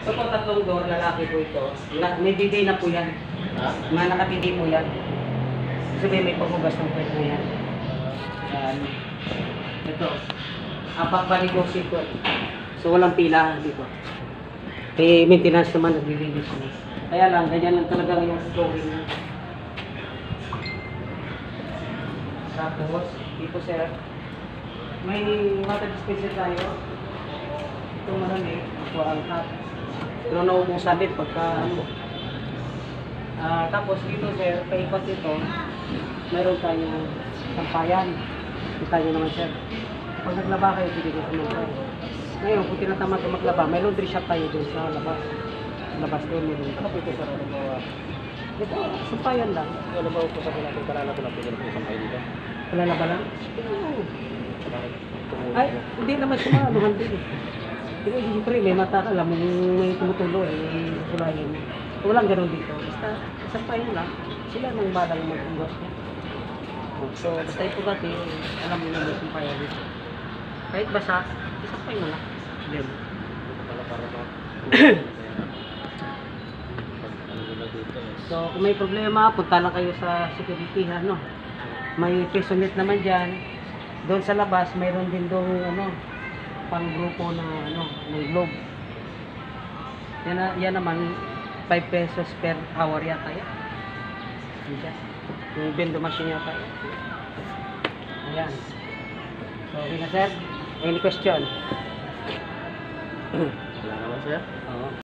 So po tatlong door, lalaki po ito. May bidet na po yan. Mga nakabidi po yan. Sabihin may paghugas ng pwede na yan. Yan. Ito. Apak baligosi po. So walang pila dito. May maintenance naman naglilinis mo. Kaya lang, ganyan lang talaga yung flooring niya. Tapos, dito sir, may water dispenser tayo. Ito marami, ako ang hot. Pero naubusan din pagka ano. Tapos dito sir, paikot ito, mayroon tayong sampayan. Kita nyo naman sir. Pag naglaba kayo, pwede dito naman. Ngayon, kung tinatamad ka maglaba, may laundry shop tayo dun sa labas. Labas doon, meron. Ano po ito sa ano mo? Ito, sampayan lang. Ano ba po sa natin kalala ko na pwede po sampay dito? Palalaba lang? Oo. Bakit tumulo? Ay, hindi naman sumaluhan din eh. Pero siyempre, may mata ka lang, may tumutulo eh, may sulayan. Walang ganun dito. Basta, sampayan lang. Sila nang balang mag-ugas niya. So, basta ito dati, alam mo na may sampayan dito. Kahit basa, isampay mo lang. Then, Pala para ba? so, kung may problema, punta lang kayo sa security, ano. May personet naman dyan. Doon sa labas, mayroon din doon, ano, pang grupo na, ano, may globe. Yan naman, 5 pesos per hour yata yan. Diyan. Yung bendo machine yata yan. Ayan. So, okay na sir. Any question? Wala naman sir. Oo.